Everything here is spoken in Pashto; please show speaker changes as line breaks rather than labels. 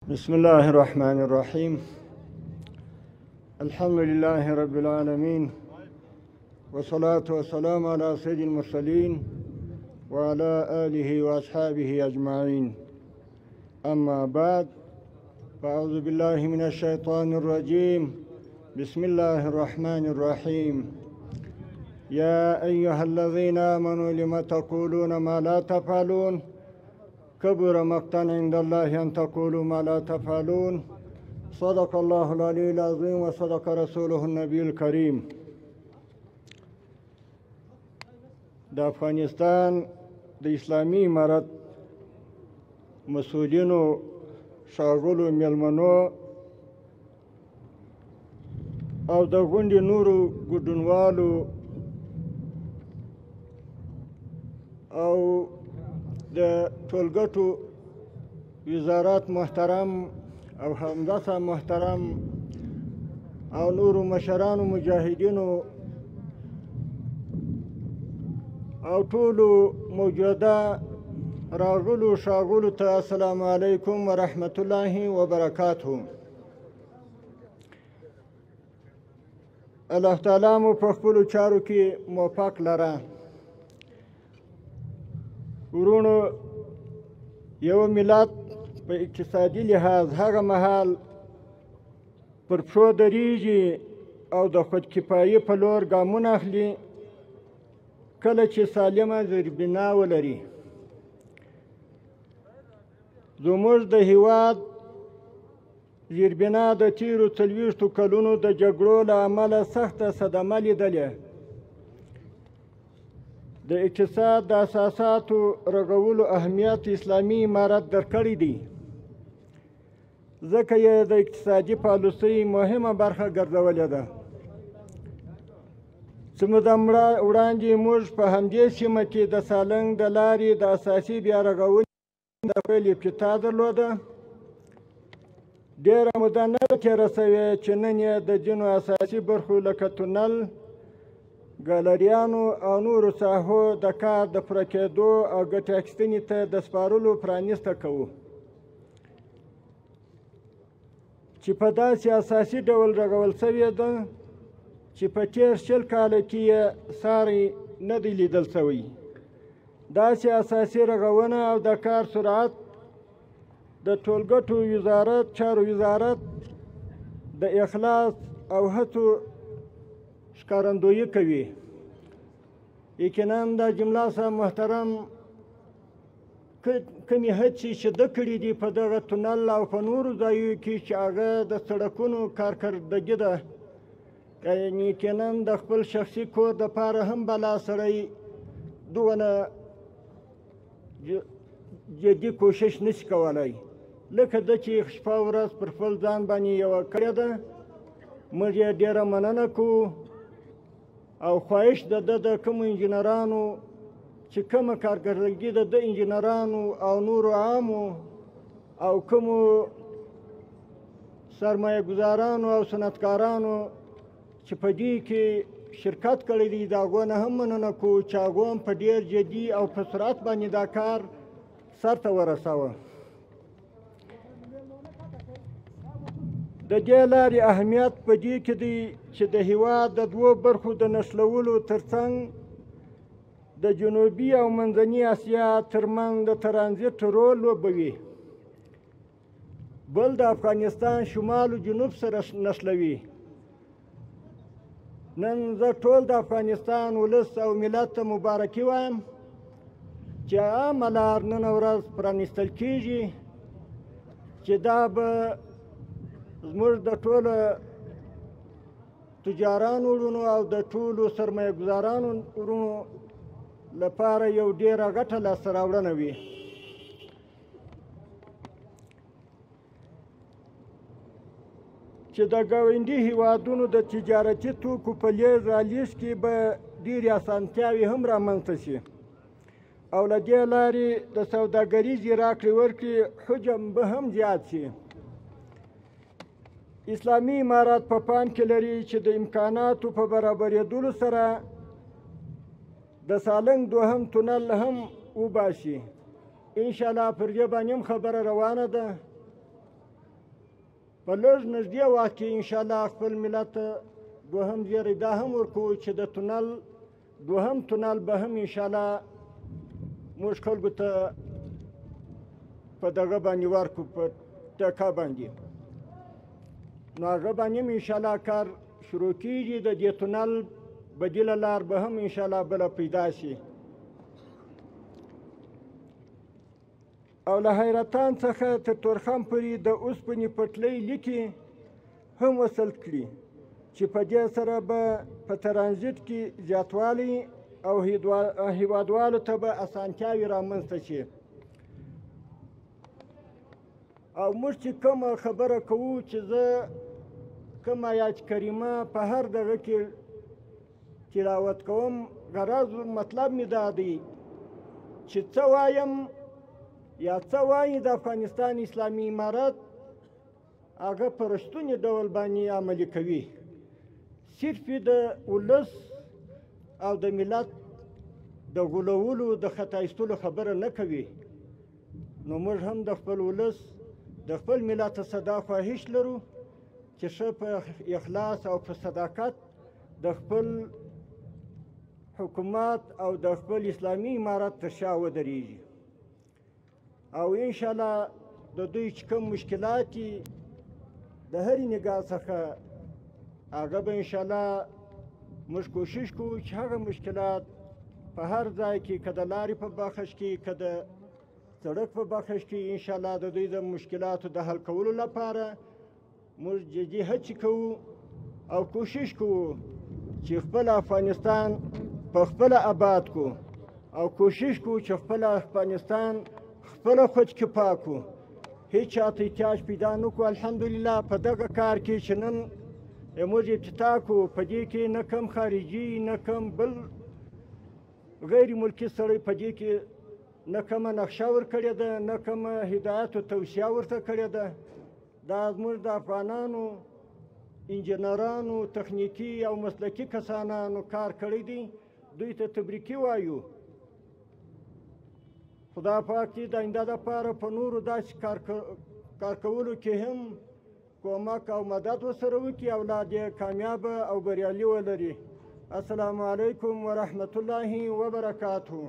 بسم الله الرحمن الرحيم. الحمد لله رب العالمين، والصلاة والسلام على سيد المرسلين وعلى آله وأصحابه أجمعين. أما بعد، فأعوذ بالله من الشيطان الرجيم. بسم الله الرحمن الرحيم. يا أيها الذين آمنوا لم تقولون ما لا تفعلون كبر مقتا عند الله أن تقولوا ما لا تفعلون. صدق الله العلي العظيم وصدق رسوله النبي الكريم. د افغانستان د اسلامي امارت مسؤلینو، ښاغلو میلمنو او د غونډې نورو ګډونوالو او د ټولګټو وزارت محترم او همداسې محترم او نورو مشرانو مجاهدینو او ټولو موجوده راغلو ښاغلو ته السلام علیکم ورحمت الله وبرکاته. الله تعالی مو په خپلو چارو کې موفق لره. ورونو، یو ملت په اقتصادي لحاظ هغه مهال پر پښو درېږي او د خودکفایي په لور ګامونه اخلي کله چې سالمه زیربنا ولري. زموږ د هیواد زیربنا د تیرو 40 کلونو د جګړو له امله سخته صدمه لیدلې. د اقتصاد د اساساتو رغولو اهمیت اسلامي امارت درکړی دی، ځکه یې د اقتصادي پالیسۍ مهمه برخه ګرځولې ده. څه موده وړاندې موږ په همدې سیمه کې د سالنګ د لارې د اساسي بیا رغونې د پیل ابتدا درلوده. ډېره موده نه ده تېره سوې چې نن یې د ځینو اساسي برخو لکه تونل، ګالریانو او نورو ساحو د کار د پوره کېدو او ګټې اخیستنې ته د سپارلو پرانیسته کوو، چې په داسې اساسي ډول رغول سوې ده چې په تېر 20 کاله کې یې ساری نه دی لیدل سوی. داسې اساسي رغونه او د کار سرعت د ټولګټو وزارت چارو وزارت د اخلاص او هڅو ښکارندویي کوي. یقینا دا جمله صاحب محترم کمې هڅې چې ده کړي دي په دغه تونل او په نورو ځایونو کې چې هغه د سړکونو کارکردګي ده، یعنې یقینا د خپل شخصي کور دپاره هم بلا سړی دونه جدي کوشش نشي کولی لکه ده چې شپه ورځ پر خپل ځان باندې یوه کړې ده. موږ یې ډېره مننه کوو او خواهش د ده د کومو انجینرانو چې کومه کارکردګي د ده انجینرانو او نورو عامو او کومو سرمایه ګزارانو او صنعتکارانو چې په دې کې شرکت کړی دی، د هغو نه هم مننه کوو چې هغو هم په ډېر جدي او په سرعت باندې دا کار سرته ورساوه. د دې لارې اهمیت په دې کې دی چې د هیواد د 2 برخو د نښلولو ترڅنګ د جنوبي او منځني اسیا ترمنځ د ترانزیت رول لوبوي. بل د افغانستان شمال و جنوب سره نښلوي. نن زه ټول د افغانستان ولس او ملت ته مبارکي وایم چې عامه لار نن ورځ پرانیستل کېږي، چې دا به زموږ د ټولو تجارانو وروڼو او د ټولو سرمایه ګزارانو وروڼو لپاره یو ډېره غټه لاسته راوړنه وي. چې د ګاونډي هیوادونو د تجارتي توکو په لیږد رالېږد کې به ډېرې اسانتیاوې هم رامنځته شي او له دې لارې د سوداګریزې راکړې ورکړې حجم به هم زیات شي. اسلامي امارت په پام کې لري چې د امکاناتو په برابرېدلو سره د سالنګ 2 تونل هم وباسي. انشاءالله پر دې باندې هم خبره روانه ده په لږ نږدې وخت کې انشاءالله خپل ملت ته دوهم زیری دا هم ورکوو چې د تونل دوهم تونل به هم انشاءالله موږ خلکو ته په دغه باندې ورکړو په ټکا باندې نو هغه باندې هم انشاءالله کار شروع کیږي د دې تونل بدیله لار به هم انشاءالله بله پیدا شي او له حیرتان څخه تر تورخم پورې د اوسپنې پټلۍ لیکې هم وصل کړي چې په دې سره به په ترانزیت کې زیاتوالی او هیوادوالو ته به اسانتیاوې رامنځته شي او موږ چې کومه خبره کوو چې زه کوم آیات کریمه په هر دغه کې تلاوت کوم غرض مطلب مې دا دی چې څه وایم یا څه وایي د افغانستان اسلامي امارت هغه په رښتوني ډول باندې عملي کوي صرف د ولس او د ملت د غولولو د خطا ایستلو خبره نه کوي نو موږ هم د خپل ولس د خپل ملت څخه دا خواهش لرو چې ښه په اخلاص او په صداقت د خپل حکومت او د خپل اسلامي امارت تر شا ودرېږي او انشاءالله د دوی چې کوم مشکلات دي د هرې نګاه څخه هغه به انشاءالله موږ کوشش کوو چې هغه مشکلات په هر ځای کې که د لارې په بخش کې که د سړک په بخش کې انشاءالله د دوی د مشکلاتو د حل کولو لپاره موږ جدي هڅې کوو او کوشش کوو چې خپل افغانستان په خپله آباد کو او کوشش کوو چې خپل افغانستان خپله خودکفا کو هیڅ چاته احتیاج پیدا نه کړو الحمدلله په دغه کار کې چې نن موږ افتتاح کوو په دې کې نه کم خارجي نه کم بل غیر ملکي سړی په دې کې نه کومه نقشه ورکړې ده نه کومه هدایت او توصیه ورته کړې ده دا زموږ د افغانانو انجینرانو تخنیکي او مسلکي کسانانو کار کړی دی دوی ته تبریکي وایو خدا پاک دې د آینده دپاره په نورو داسې کار کولو کې هم کومک او مدد ورسره وکړي او لا دې کامیابه او بریالي ولري السلام علیکم ورحمة الله وبرکاته